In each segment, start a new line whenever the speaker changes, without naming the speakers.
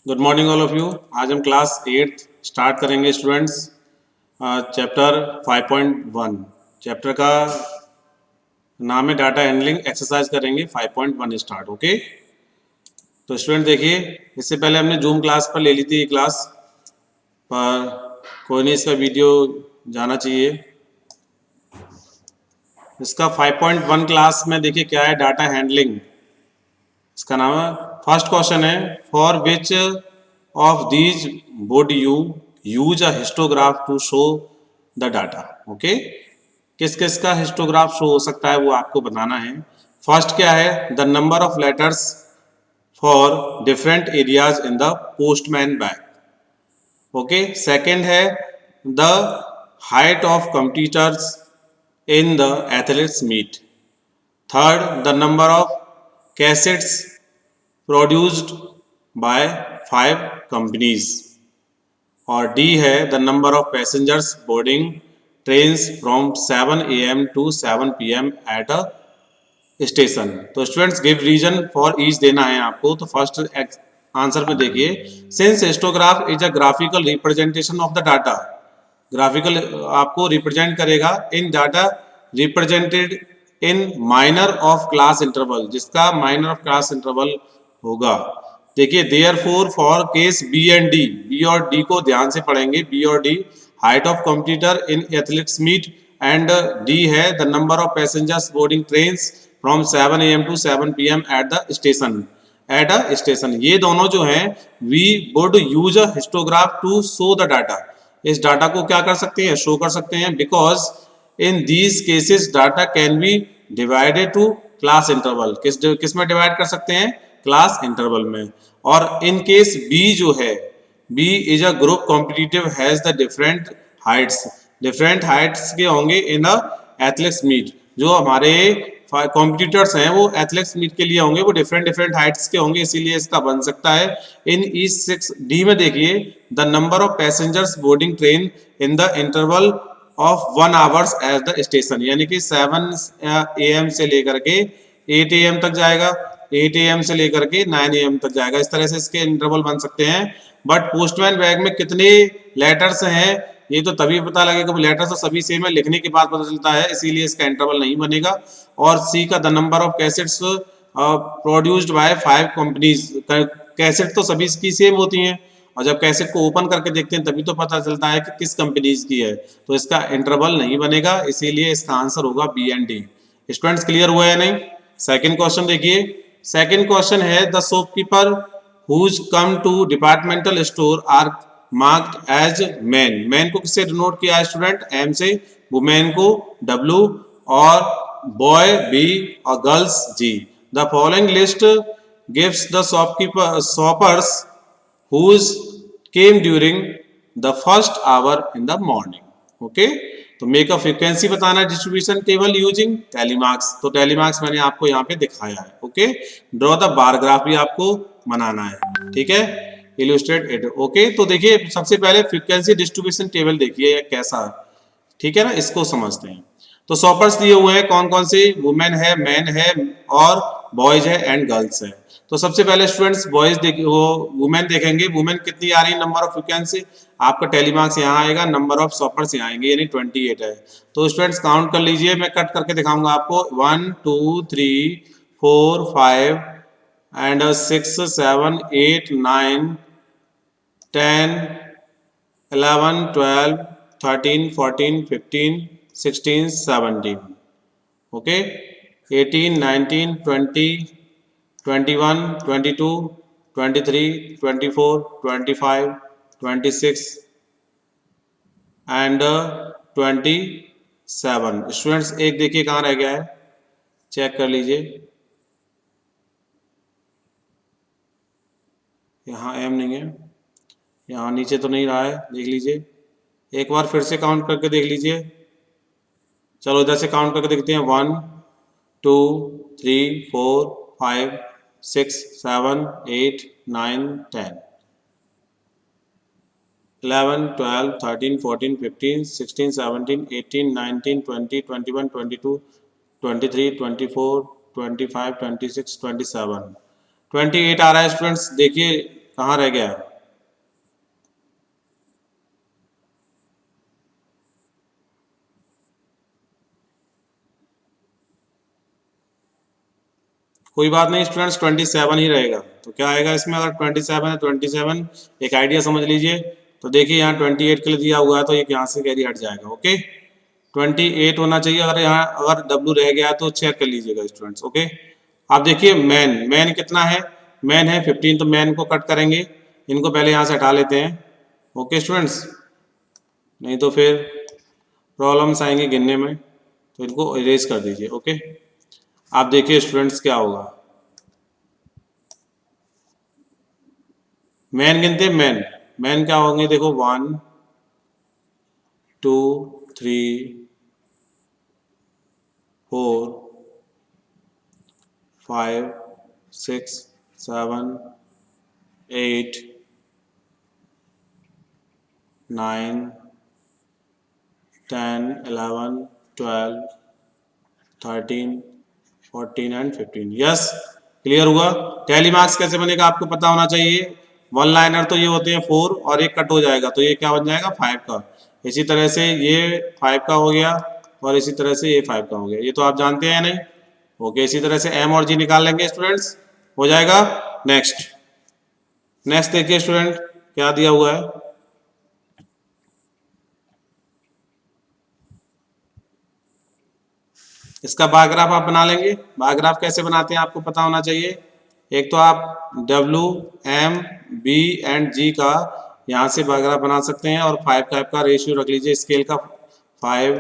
Good morning all of you. आज हम class 8 start करेंगे स्टूडेंट्स। चैप्टर 5.1 चैप्टर का नाम है डाटा हैंडलिंग। एक्सरसाइज करेंगे 5.1 स्टार्ट। ओके, तो स्टूडेंट देखिए, इससे पहले हमने जूम क्लास पर ले ली थी ये क्लास, पर कोई नहीं, इसका वीडियो जाना चाहिए। इसका 5.1 क्लास में देखिए क्या है, डाटा हैंडलिंग इसका नाम है। फर्स्ट क्वेश्चन है, for which of these would you use a histograph to show the data. Okay, किस किस का हिस्टोग्राफ शो हो सकता है वो आपको बताना है। फर्स्ट क्या है, the number of letters for different areas in the postman bag. Okay, second है the height of computers in the athletes meet. Third, the number of cassettes produced by 5 companies. और डी है the number of passengers boarding trains from 7 AM to 7 PM at a station. तो students give reason for each देना है आपको। तो first answer में देखिए, since histograph is a graphical representation of the data. Graphical आपको represent करेगा in data represented in minor of class interval, जिसका माइनर ऑफ क्लास इंटरवल होगा। देखिए, there for case B and D, B और D को ध्यान से पढ़ेंगे। बी और D, height of computer in athletics meet, and D है the number of passengers boarding trains from 7 AM to 7 PM at the station. At a station, ये दोनों जो हैं, we would use a histograph to show the data. इस data को क्या कर सकते हैं, शो कर सकते हैं। Because in these cases data can be divided to class interval. किस में डिवाइड कर सकते हैं, क्लास इंटरवल में। और इन केस बी जो है, B is a group competitive has the different heights के होंगे इन अ एथलेटिक्स मीट। जो हमारे कॉम्पिटिटर्स हैं वो एथलेटिक्स मीट के लिए होंगे, वो डिफरेंट हाइट्स के होंगे, इसीलिए इसका बन सकता है इन ईच 6। डी में देखिए, the number of passengers boarding train in the interval of 1 hours eight the station, यानी कि 7 AM से लेकर के 8 AM तक जाएगा, 8 AM से लेकर के 9 AM तक जाएगा। इस तरह से इसके इंटरवल बन सकते हैं। बट पोस्टमैन बैग में कितने लेटर्स हैं ये तो तभी पता लगेगा, लेटर्स तो सभी सेम है, लिखने के बाद पता चलता है, इसीलिए इसका इंटरवल नहीं बनेगा। और सी का the number of cassettes produced by 5 companies, cassette तो सभी की सेम होती हैं, और जब कैसेट को ओपन करके देखते हैं तभी तो पता चलता है कि किस कंपनीज की है, तो इसका इंटरवल नहीं बनेगा, इसीलिए इसका आंसर होगा B and D. Students clear हुआ है नहीं? सेकंड क्वेश्चन देखिए, सेकंड क्वेश्चन है, the shopkeeper whose come to departmental store are marked as man. Man को किससे डिनोट किया है स्टूडेंट, एम से, वुमेन को डब्ल्यू, और बॉय बी, और girls G. The following list gives the shoppers whose came during the first hour in the morning. Okay, तो make a frequency बताना है डिस्ट्रीब्यूशन टेबल यूजिंग टेलीमार्क्स। तो telemarks मैंने आपको यहाँ पे दिखाया है। Okay, draw the bar graph भी आपको बनाना है, ठीक है, इलस्ट्रेट इट। ओके, तो देखिए सबसे पहले फ्रीक्वेंसी डिस्ट्रीब्यूशन टेबल देखिए कैसा है, ठीक है ना, इसको समझते हैं। तो शॉपर्स दिए हुए हैं कौन कौन से, वुमेन है, मैन है, और बॉयज है एंड गर्ल्स है। तो सबसे पहले स्टूडेंट्स बॉयज वो वुमेन देखेंगे, वुमेन कितनी आ रही है, नंबर ऑफ फ्रीक्वेंसी, आपका टेलीमार्क्स यहाँ आएगा, नंबर ऑफ शॉपर्स यहाँ आएंगे, यानी 28 है। तो स्टूडेंट्स काउंट कर लीजिए, मैं कट करके दिखाऊंगा आपको। 1 2 3 4 5 एंड 6 7 8 9 10 11 12 13 14 15 16 17। Okay, 18 19 20 21 22 23 24 25 26 and 27। स्टूडेंट्स एक देखिए कहाँ रह गया है, चेक कर लीजिए। यहाँ एम नहीं है, यहाँ नीचे तो नहीं रहा है, देख लीजिए एक बार फिर से काउंट करके देख लीजिए। चलो इधर से काउंट करके देखते हैं। 1 2 3 4 5 6 7 8 9 10 11 12 13 14 15 16 17 18 19 20 21 22 23 24 25 26 27 28 आ रहा है स्टूडेंट्स। देखिए कहाँ रह गया? कोई बात नहीं स्टूडेंट्स, 27 ही रहेगा। तो क्या आएगा इसमें? अगर 27 है, 27 एक आइडिया समझ लीजिए। तो देखिए यहाँ 28 के लिए दिया हुआ है, तो ये यहाँ से कैरी हट जाएगा। ओके, 28 होना चाहिए। अगर यहाँ अगर W रह गया तो चेक कर लीजिएगा स्टूडेंट्स। ओके, आप देखिए मैन कितना है? मैन है 15, तो मैन को कट करेंगे, इनको पहले यहाँ से हटा लेते हैं। ओके स्टूडेंट्स, नहीं तो फिर प्रॉब्लम्स आएंगे गिनने में, तो इनको इरेज कर दीजिए। ओके, आप देखिए स्टूडेंट्स क्या होगा। मैन गिनते हैं, मैन क्या होंगे? देखो 1 2 3 4 5 6 7 8 9 10 11 12 13 14 एंड 15। यस, क्लियर हुआ? टैली मार्क्स कैसे बनेगा आपको पता होना चाहिए। वन लाइनर तो ये होते हैं 4 और एक कट हो जाएगा, तो ये क्या बन जाएगा? 5 का। इसी तरह से ये 5 का हो गया और इसी तरह से ये 5 का हो गया। ये तो आप जानते हैं नहीं? ओके, इसी तरह से एम और जी निकाल लेंगे स्टूडेंट्स, हो जाएगा। नेक्स्ट नेक्स्ट देखिए स्टूडेंट क्या दिया हुआ है। इसका बार ग्राफ आप बना लेंगे। बार ग्राफ कैसे बनाते हैं आपको पता होना चाहिए। एक तो आप W M B and G का यहाँ से बार ग्राफ बना सकते हैं, और 5 का रेशियो रख लीजिए स्केल का, 5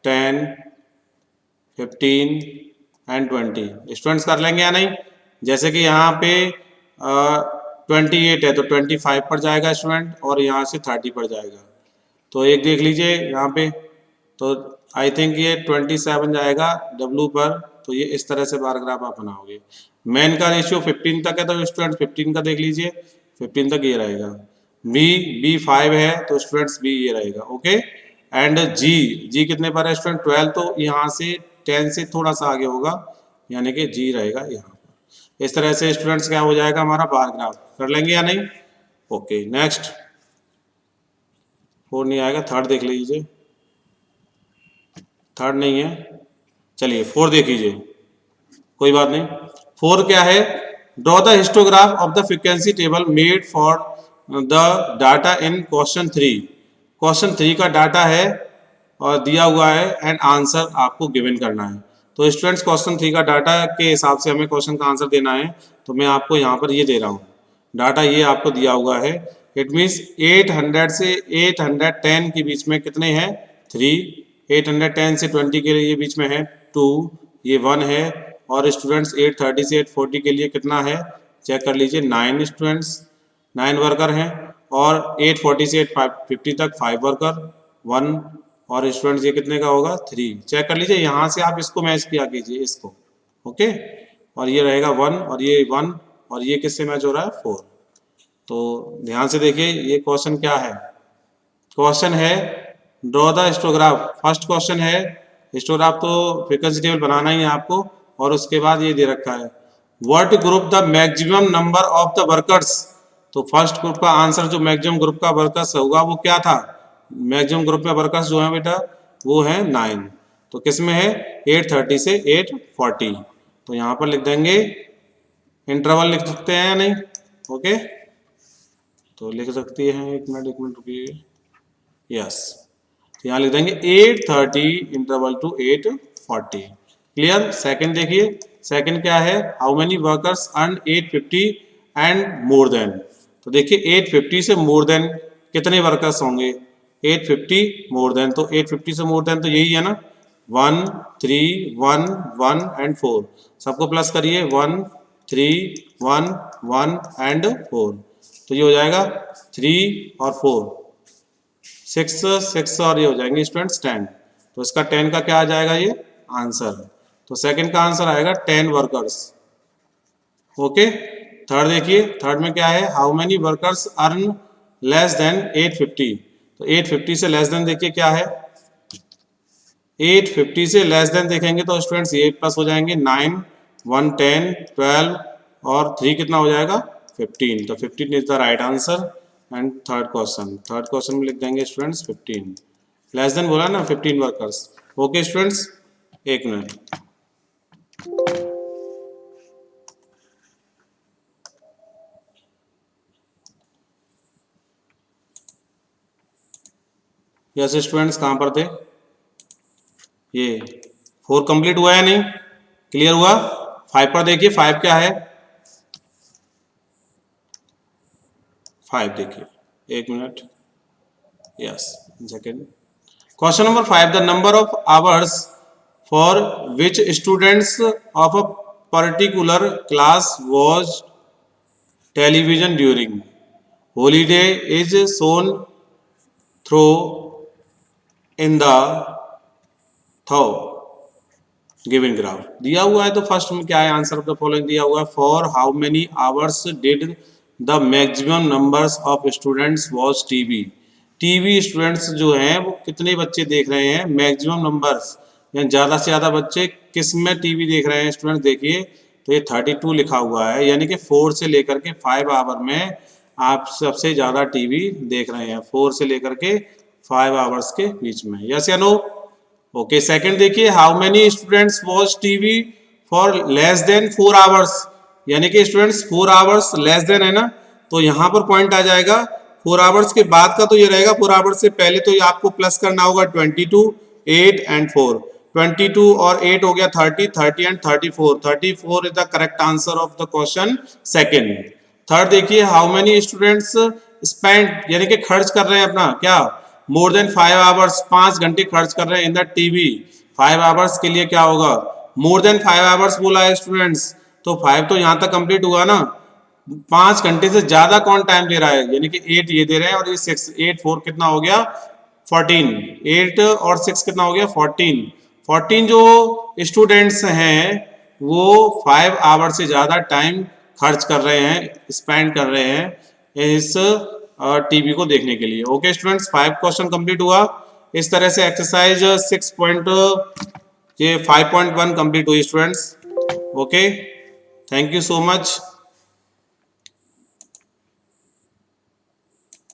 10 15 एंड 20। स्टूडेंट्स कर लेंगे या नहीं? जैसे कि यहाँ पे 28 है तो 25 पर जाएगा स्टूडेंट, और यहाँ से 30 पर जाएगा। तो एक देख लीजिए यहाँ पे, तो आई थिंक ये 27 जाएगा W पर। तो ये इस तरह से बार ग्राफ आप बनाओगे। मैन का रेशियो 15 तक है, तो स्टूडेंट 15 का देख लीजिए, 15 तक ये रहेगा। बी 5 है तो स्टूडेंट्स बी ये रहेगा। ओके, एंड जी कितने पर है स्टूडेंट? 12, तो यहाँ से 10 से थोड़ा सा आगे होगा, यानी कि जी रहेगा यहाँ पर। इस तरह से स्टूडेंट्स क्या हो जाएगा हमारा बार ग्राफ। कर लेंगे या नहीं? ओके, नेक्स्ट 4 नहीं आएगा, थर्ड देख लीजिए। थर्ड नहीं है, चलिए 4 देख लीजिए, कोई बात नहीं। 4 क्या है? Draw the histograph of the frequency table made for the data in question 3। Question 3 का डाटा है और दिया हुआ है, एंड आंसर आपको गिवन करना है। तो स्टूडेंट्स क्वेश्चन 3 का डाटा के हिसाब से हमें क्वेश्चन का आंसर देना है। तो मैं आपको यहाँ पर ये दे रहा हूँ डाटा, ये आपको दिया हुआ है। इट मीन्स 800 से 810 के बीच में कितने हैं? 3। 810 से 20 के लिए ये बीच में है 2, ये 1 है। और स्टूडेंट्स 830 से 840 के लिए कितना है? चेक कर लीजिए, 9 स्टूडेंट्स, 9 वर्कर हैं। और 840 से 850 तक 5 वर्कर, 1। और स्टूडेंट्स ये कितने का होगा? 3। चेक कर लीजिए, यहाँ से आप इसको मैच किया कीजिए इसको। ओके, और ये रहेगा 1 और ये 1, और ये किससे मैच हो रहा है? 4। तो ध्यान से देखिए ये क्वेश्चन क्या है। क्वेश्चन है draw the histograph. First question है हिस्टोग्राफ, तो फ्रीक्वेंसी टेबल बनाना ही है आपको। और उसके बाद ये दे रखा है what group the maximum number of the workers. तो फर्स्ट ग्रुप का आंसर जो मैक्सिमम ग्रुप का वर्कर्स होगा वो क्या था? मैक्सिमम ग्रुप में वर्कर्स जो है बेटा वो है 9। तो किस में है? 830 से 840। तो यहाँ पर लिख देंगे, इंटरवल लिख सकते हैं या नहीं? ओके, तो लिख सकती है, एक मिनट रुकिए। यस, तो यहाँ लिख देंगे 830 इंटरवल टू 840। क्लियर? सेकंड देखिए, सेकंड क्या है? How many workers earn 850 and more than. तो देखिए 850 से मोर देन कितने वर्कर्स होंगे? 850 मोर देन, तो 850 से मोर देन तो यही है ना, 1 3 1 1 एंड 4। सबको प्लस करिए, 1 3 1 1 एंड 4। तो ये हो जाएगा 3 और 4, 6 और ये हो जाएंगे स्टूडेंट्स 10। तो इसका 10 का क्या आ जाएगा? ये आंसर। तो सेकंड का आंसर आएगा 10 वर्कर्स। ओके, थर्ड देखिए, थर्ड में क्या है? How many workers earn less than 850। तो 850 से लेस देन देखिए क्या है? 850 से लेस देन देखेंगे तो स्टूडेंट्स ये प्लस हो जाएंगे 9 1 10 12 और 3 कितना हो जाएगा? 15, तो 15 is the right answer. And third question में लिख देंगे स्टूडेंट्स 15, लेस देन बोला ना 15 वर्कर्स। ओके स्टूडेंट्स, एक मिनट। यस स्टूडेंट्स, कहाँ पर थे? ये 4 कंप्लीट हुआ या नहीं? क्लियर हुआ? 5 पर देखिए, 5 क्या है? 5 देखिए, एक minute. Yes, second question number 5, the number of hours for which students of a particular class was television during holiday is shown through in the थो गिवन ग्राफ। दिया हुआ है तो फर्स्ट में क्या है? आंसर ऑफ द फॉलोइंग दिया हुआ है, for how many hours did the maximum numbers of students watch TV. TV students जो हैं वो कितने बच्चे देख रहे हैं? मैक्सिमम नंबर्स यानी ज़्यादा से ज़्यादा बच्चे किस में टीवी देख रहे हैं स्टूडेंट्स? देखिए तो ये 32 लिखा हुआ है, यानी कि 4 से लेकर के 5 आवर में आप सबसे ज़्यादा टीवी देख रहे हैं, 4 से लेकर के 5 आवर्स के बीच में। यस या नो? ओके, सेकंड देखिए, how many students watch TV for less than 4 hours, यानी कि स्टूडेंट्स 4 आवर्स लेस देन है ना, तो यहाँ पर पॉइंट आ जाएगा। 4 आवर्स के बाद का तो ये रहेगा, 4 आवर्स से पहले तो ये आपको प्लस करना होगा 22, 8 एंड 4, 22 और 8 हो गया 30, 30 and 34, 34 is the correct answer of the question second. Third देखिए, हाउ मेनी स्टूडेंट्स स्पेंड यानी कि खर्च कर रहे हैं अपना क्या? मोर देन 5 आवर्स, 5 घंटे खर्च कर रहे हैं इन द टीवी। 5 आवर्स के लिए क्या होगा? मोर देन 5 आवर्स बोला है स्टूडेंट्स, तो 5 तो यहाँ तक कंप्लीट हुआ ना। 5 घंटे से ज्यादा कौन टाइम दे रहा है? यानी कि 8 ये दे रहे हैं और ये 6, 8 4 कितना हो गया? 14, 8 और 6 कितना हो गया? 14। 14 जो स्टूडेंट्स हैं वो 5 आवर से ज्यादा टाइम खर्च कर रहे हैं, स्पेंड कर रहे हैं इस टीवी को देखने के लिए। ओके स्टूडेंट्स, 5 क्वेश्चन कंप्लीट हुआ। इस तरह से एक्सरसाइज 5.1 कंप्लीट हुई students. Okay, thank you so much.